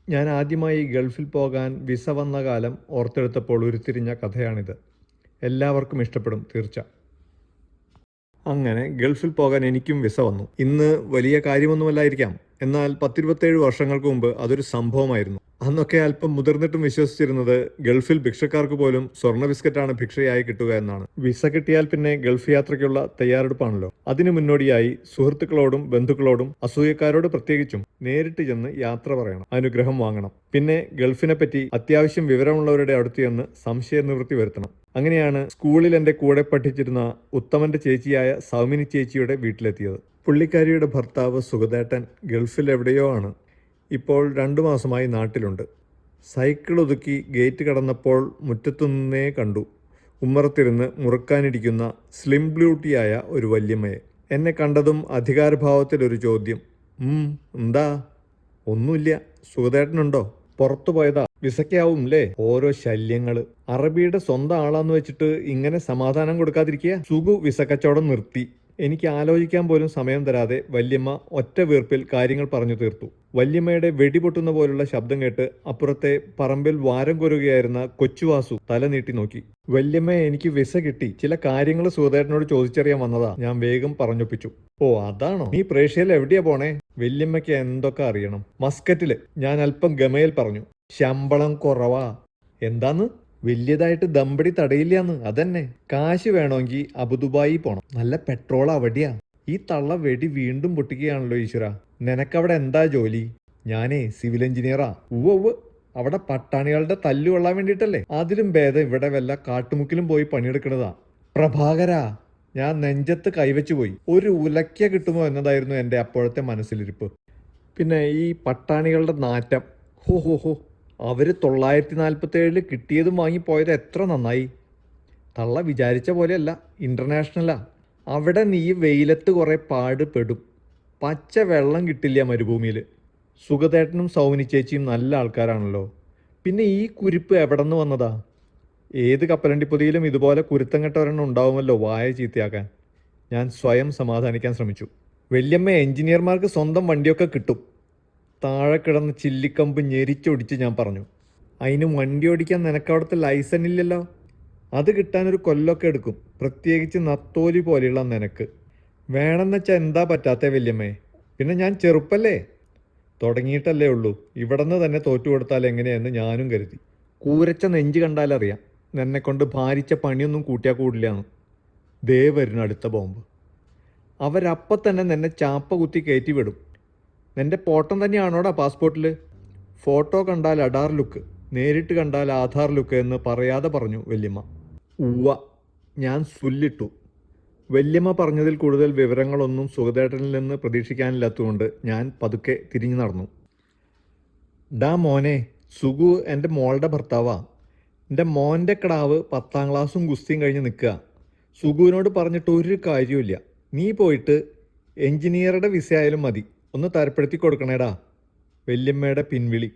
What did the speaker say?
ഞാൻ ആദ്യമായി ഗൾഫിൽ പോകാൻ വിസ വന്ന കാലം ഓർത്തെടുത്തപ്പോൾ ഉരുത്തിരിഞ്ഞ കഥയാണിത്. എല്ലാവർക്കും ഇഷ്ടപ്പെടും തീർച്ച. അങ്ങനെ ഗൾഫിൽ പോകാൻ എനിക്കും വിസ വന്നു. ഇന്ന് വലിയ കാര്യമൊന്നുമല്ലായിരിക്കാം, എന്നാൽ 10-27 വർഷങ്ങൾക്ക് മുമ്പ് അതൊരു സംഭവമായിരുന്നു. അന്നൊക്കെ അല്പം മുതിർന്നിട്ടും വിശ്വസിച്ചിരുന്നത് ഗൾഫിൽ ഭിക്ഷക്കാർക്ക് പോലും സ്വർണ്ണ ബിസ്ക്കറ്റാണ് ഭിക്ഷയായി കിട്ടുക എന്നാണ്. വിസ കിട്ടിയാൽ പിന്നെ ഗൾഫ് യാത്രയ്ക്കുള്ള തയ്യാറെടുപ്പാണല്ലോ. അതിനു മുന്നോടിയായി സുഹൃത്തുക്കളോടും ബന്ധുക്കളോടും അസൂയക്കാരോട് പ്രത്യേകിച്ചും നേരിട്ട് ചെന്ന് യാത്ര പറയണം, അനുഗ്രഹം വാങ്ങണം. പിന്നെ ഗൾഫിനെ പറ്റി അത്യാവശ്യം വിവരമുള്ളവരുടെ അടുത്ത് ചെന്ന് സംശയ നിവൃത്തി വരുത്തണം. അങ്ങനെയാണ് സ്കൂളിൽ എൻ്റെ കൂടെ പഠിച്ചിരുന്ന ഉത്തമന്റെ ചേച്ചിയായ സൗമിനി ചേച്ചിയുടെ വീട്ടിലെത്തിയത്. പുള്ളിക്കാരിയുടെ ഭർത്താവ് സുഗതേട്ടൻ ഗൾഫിൽ എവിടെയോ ആണ്. ഇപ്പോൾ 2 മാസമായി നാട്ടിലുണ്ട്. സൈക്കിൾ ഒതുക്കി ഗേറ്റ് കടന്നപ്പോൾ മുറ്റത്തുനിന്നേ കണ്ടു ഉമ്മറത്തിരുന്ന് മുറുക്കാനിരിക്കുന്ന സ്ലിം ബ്യൂട്ടിയായ ഒരു വല്യമ്മയെ. എന്നെ കണ്ടതും അധികാരഭാവത്തിലൊരു ചോദ്യം. എന്താ? ഒന്നുമില്ല. സുഗതേട്ടനുണ്ടോ? പുറത്തു പോയതാ. വിസയ്ക്കാവും അല്ലേ? ഓരോ ശല്യങ്ങള്. അറബിയുടെ സ്വന്തം ആളാന്ന് വെച്ചിട്ട് ഇങ്ങനെ സമാധാനം കൊടുക്കാതിരിക്കുക. സുഗു വിസ കച്ചവടം നിർത്തി. എനിക്ക് ആലോചിക്കാൻ പോലും സമയം തരാതെ വല്യമ്മ ഒറ്റ വീർപ്പിൽ കാര്യങ്ങൾ പറഞ്ഞു തീർത്തു. വല്യമ്മയുടെ വെടിപൊട്ടുന്ന പോലുള്ള ശബ്ദം കേട്ട് അപ്പുറത്തെ പറമ്പിൽ വാരം കൊരുകയായിരുന്ന കൊച്ചുവാസു തല നീട്ടി നോക്കി. വല്യമ്മ, എനിക്ക് വിസ കിട്ടി. ചില കാര്യങ്ങൾ സുഗതേട്ടനോട് ചോദിച്ചറിയാൻ വന്നതാ. ഞാൻ വേഗം പറഞ്ഞൊപ്പിച്ചു. ഓ, അതാണോ? നീ പ്രേഷ്യയിൽ എവിടെയാ പോണേ? വല്യമ്മയ്ക്ക് എന്തൊക്കെ അറിയണം. മസ്കറ്റില്. ഞാൻ അല്പം ഗമയിൽ പറഞ്ഞു. ശമ്പളം കുറവാ. എന്താന്ന്? വലിയതായിട്ട് ദമ്പടി തടയില്ലാന്ന്. അതന്നെ. കാശ് വേണമെങ്കിൽ അബുദുബായി പോണം. നല്ല പെട്രോൾ അവിടെയാ. ഈ തള്ള വെടി വീണ്ടും പൊട്ടിക്കുകയാണല്ലോ ഈശ്വര. നിനക്കവിടെ എന്താ ജോലി? ഞാനേ സിവിൽ എഞ്ചിനീയറാ. ഉവ്വ്. അവിടെ പട്ടാണികളുടെ തല്ലു കൊള്ളാൻ വേണ്ടിയിട്ടല്ലേ? അതിലും ഭേദം ഇവിടെ വല്ല കാട്ടുമുക്കിലും പോയി പണിയെടുക്കണതാ. പ്രഭാകരാ, ഞാൻ നെഞ്ചത്ത് കൈവച്ചു പോയി. ഒരു ഉലക്ക കിട്ടുമോ എന്നതായിരുന്നു എൻ്റെ അപ്പോഴത്തെ മനസ്സിലിരിപ്പ്. പിന്നെ ഈ പട്ടാണികളുടെ നാറ്റം. ഹോ, അവര് 947 കിട്ടിയതും വാങ്ങിപ്പോയത് എത്ര നന്നായി. തള്ള വിചാരിച്ച പോലെയല്ല, ഇന്റർനാഷണലാ. അവിടെ നീ വെയിലത്ത് കുറെ പാടുപെടും. പച്ച വെള്ളം കിട്ടില്ല മരുഭൂമിയിൽ. സുഗതേട്ടനും സൗമിനി ചേച്ചിയും നല്ല ആൾക്കാരാണല്ലോ. പിന്നെ ഈ കുരിപ്പ് എവിടെ നിന്ന് വന്നതാ? ഏത് കപ്പലണ്ടിപ്പൊതിയിലും ഇതുപോലെ കുരുത്തം കെട്ടവരെണ്ണം ഉണ്ടാവുമല്ലോ വായ ചീത്തയാക്കാൻ. ഞാൻ സ്വയം സമാധാനിക്കാൻ ശ്രമിച്ചു. വല്യമ്മ, എഞ്ചിനീയർമാർക്ക് സ്വന്തം വണ്ടിയൊക്കെ കിട്ടും. താഴെ കിടന്ന് ചില്ലിക്കമ്പ് ഞെരിച്ചൊടിച്ച് ഞാൻ പറഞ്ഞു. അതിന് വണ്ടി ഓടിക്കാൻ നിനക്കവിടുത്തെ ലൈസൻ ഇല്ലല്ലോ. അത് കിട്ടാനൊരു കൊല്ലമൊക്കെ എടുക്കും, പ്രത്യേകിച്ച് നത്തോലി പോലെയുള്ള നിനക്ക്. വേണമെന്ന് വെച്ചാൽ എന്താ പറ്റാത്തേ വല്യമ്മേ? പിന്നെ ഞാൻ ചെറുപ്പല്ലേ? തുടങ്ങിയിട്ടല്ലേ ഉള്ളൂ. ഇവിടെ നിന്ന് തന്നെ തോറ്റു കൊടുത്താൽ എങ്ങനെയെന്ന് ഞാനും കരുതി. കൂരച്ച നെഞ്ച് കണ്ടാലറിയാം എന്നെക്കൊണ്ട് ഭാരിച്ച പണിയൊന്നും കൂട്ടിയാൽ കൂടില്ലാന്ന്. ദേ വരുന്നു അടുത്ത ബോംബ്. അവരപ്പം തന്നെ നിന്നെ ചാപ്പ കുത്തി കയറ്റി വിടും. നിന്റെ പോട്ടം തന്നെയാണോടാ പാസ്പോർട്ടിൽ? ഫോട്ടോ കണ്ടാൽ അഡാർ ലുക്ക്, നേരിട്ട് കണ്ടാൽ ആധാർ ലുക്ക് എന്ന് പറയാതെ പറഞ്ഞു വല്യമ്മ. ഉവ്വ, ഞാൻ സുല്ലിട്ടു. വല്യമ്മ പറഞ്ഞതിൽ കൂടുതൽ വിവരങ്ങളൊന്നും സുഗതേട്ടനിൽ നിന്ന് പ്രതീക്ഷിക്കാനില്ലാത്തതുകൊണ്ട് ഞാൻ പതുക്കെ തിരിഞ്ഞു നടന്നു. ഡാ മോനെ, സുഗു എൻ്റെ മോളുടെ ഭർത്താവാ. എൻ്റെ മോൻ്റെ കിടാവ് 10ാം ക്ലാസ്സും ഗുസ്തിയും കഴിഞ്ഞ് നിൽക്കുക. സുഗുവിനോട് പറഞ്ഞിട്ട് ഒരു കാര്യമില്ല. നീ പോയിട്ട് എഞ്ചിനീയറുടെ വിസ ആയാലും മതി, ഒന്ന് തരപ്പെടുത്തി കൊടുക്കണേടാ. വല്യമ്മയുടെ പിൻവിളി.